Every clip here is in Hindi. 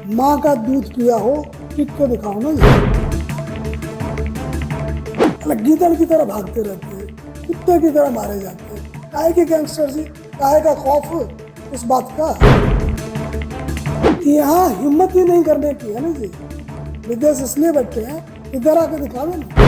माँ का दूध पिया हो, पिट के दिखाओ ना जी। अलग गीदड़ की तरह भागते रहते हैं, कुत्ते की तरह मारे जाते हैं। काहे के गैंगस्टर जी, काहे का खौफ इस बात का कि यहाँ हिम्मत ही नहीं करने की है ना जी। विदेश इसलिए बैठे हैं, इधर आके दिखावे ना।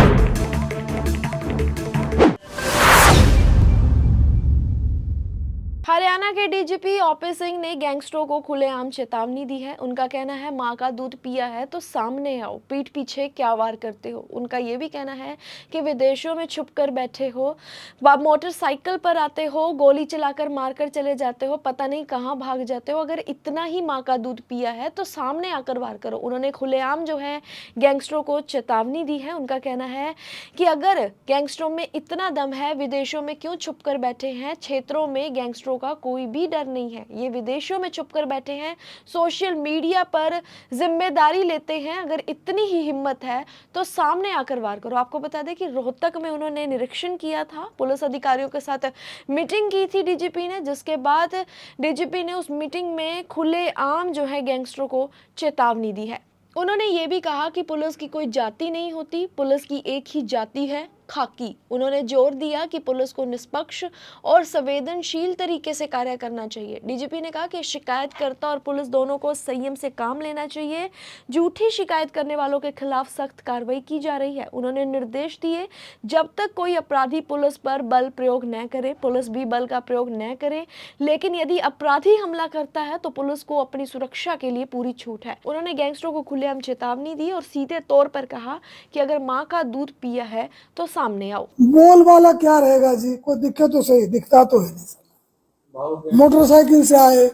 हरियाणा के डीजीपी ओपी सिंह ने गैंगस्टरों को खुलेआम चेतावनी दी है। उनका कहना है, माँ का दूध पिया है तो सामने आओ, पीठ पीछे क्या वार करते हो। उनका ये भी कहना है कि विदेशों में छुप कर बैठे हो, मोटरसाइकिल पर आते हो, गोली चलाकर मारकर चले जाते हो, पता नहीं कहाँ भाग जाते हो। अगर इतना ही माँ का दूध पिया है तो सामने आकर वार करो। उन्होंने खुलेआम जो है गैंगस्टरों को चेतावनी दी है। उनका कहना है कि अगर गैंगस्टरों में इतना दम है, विदेशों में क्यों छुप कर बैठे हैं। क्षेत्रों में गैंगस्टरों का कोई भी डर नहीं है, ये विदेशों में छुप कर बैठे हैं, सोशल मीडिया पर जिम्मेदारी लेते हैं। अगर इतनी ही हिम्मत है तो सामने आकर वार करो। आपको बता दें कि रोहतक में उन्होंने निरीक्षण किया था, पुलिस अधिकारियों के साथ मीटिंग की थी डीजीपी ने, जिसके बाद डीजीपी ने उस मीटिंग में खुलेआम जो है गैंगस्टरों को चेतावनी दी है। उन्होंने ये भी कहा कि पुलिस की कोई जाति नहीं होती, पुलिस की एक ही जाति है, खाकी। उन्होंने जोर दिया कि पुलिस को निष्पक्ष और संवेदनशील तरीके से कार्य करना चाहिए। डीजीपी ने कहा कि शिकायतकर्ता और पुलिस दोनों को संयम से काम लेना चाहिए। झूठी शिकायत करने वालों के खिलाफ सख्त कार्रवाई की जा रही है। उन्होंने निर्देश दिए, जब तक कोई अपराधी पुलिस पर बल प्रयोग न करे, पुलिस भी बल का प्रयोग न करे। लेकिन यदि अपराधी हमला करता है तो पुलिस को अपनी सुरक्षा के लिए पूरी छूट है। उन्होंने गैंगस्टरों को खुलेआम चेतावनी दी और सीधे तौर पर कहा कि अगर माँ का दूध पिया है तो सामने आओ। बोल वाला क्या रहेगा जी, कोई दिखे तो सही, दिखता तो है नहीं। मोटरसाइकिल से आए,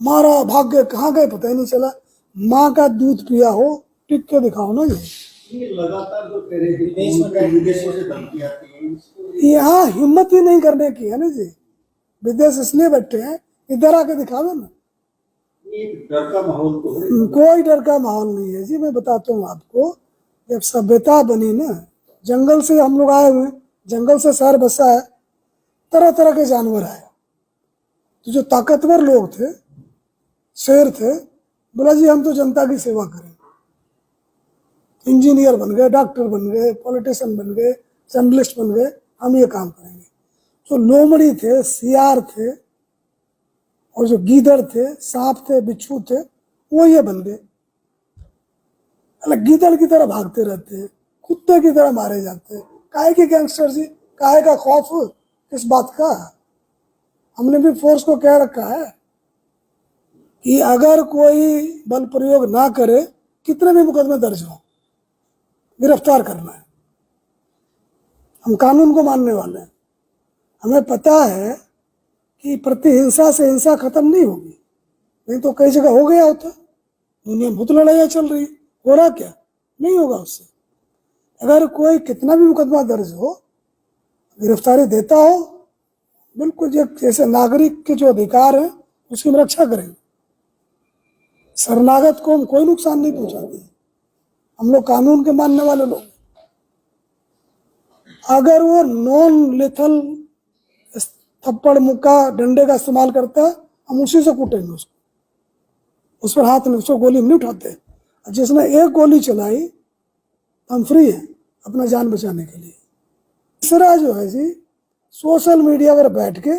मारा, भाग गए, कहाँ गए पता ही नहीं चला। माँ का दूध पिया हो, टिक के दिखाओ ना जी। लगातार जो तेरे विदेशों से धमकी आती है, यहाँ हिम्मत ही नहीं करने की है ना जी। विदेश इसलिए बैठे हैं, इधर आके दिखावे ना। एक डर का माहौल तो है। कोई डर का माहौल नहीं है जी। मैं बताता हूँ आपको, जब सभ्यता बनी ना, जंगल से हम लोग आए हुए, जंगल से शहर बसा है, तरह तरह के जानवर आए। तो जो ताकतवर लोग थे, शेर थे, बोला जी हम तो जनता की सेवा करेंगे। इंजीनियर बन गए, डॉक्टर बन गए, पॉलिटिशियन बन गए, जर्नलिस्ट बन गए, हम ये काम करेंगे। जो लोमड़ी थे, सियार थे, और जो गीदड़ थे, सांप थे, बिच्छू थे, वो ये बन गए। अलग गीदड़ की तरह भागते रहते हैं, कुत्ते की तरह मारे जाते हैं। काहे के गैंगस्टर जी, काहे का खौफ किस बात का। हमने भी फोर्स को कह रखा है कि अगर कोई बल प्रयोग ना करे, कितने भी मुकदमे दर्ज हो, गिरफ्तार करना है। हम कानून को मानने वाले हैं। हमें पता है कि प्रतिहिंसा से हिंसा खत्म नहीं होगी, नहीं तो कई जगह हो गया होता। दुनिया में बहुत लड़ाइयाँ चल रही, हो रहा क्या, नहीं होगा उससे। अगर कोई कितना भी मुकदमा दर्ज हो, गिरफ्तारी देता हो, बिल्कुल जैसे नागरिक के जो अधिकार है उसकी हम रक्षा करेंगे। शरणागत को हम कोई नुकसान नहीं पहुंचाते। हम लोग कानून के मानने वाले लोग। अगर वो नॉन लेथल थप्पड़, मुक्का, डंडे का इस्तेमाल करता है, हम उसी से कूटेंगे उसको, उस पर हाथ नहीं, उसको गोली नहीं उठाते। जिसने एक गोली चलाई हम फ्री हैं अपना जान बचाने के लिए। तीसरा जो है जी, सोशल मीडिया पर बैठ के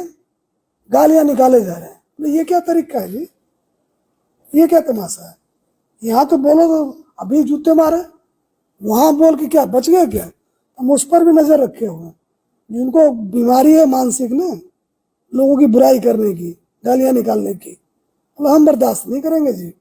गालियां निकाले जा रहे हैं। ये क्या तरीका है जी, ये क्या तमाशा है। यहाँ तो बोलो तो अभी जूते मारे, वहां बोल के क्या बच गए क्या। हम उस पर भी नजर रखे हुए हैं। जिनको बीमारी है मानसिक ना, लोगों की बुराई करने की, गालियां निकालने की, तो हम बर्दाश्त नहीं करेंगे जी।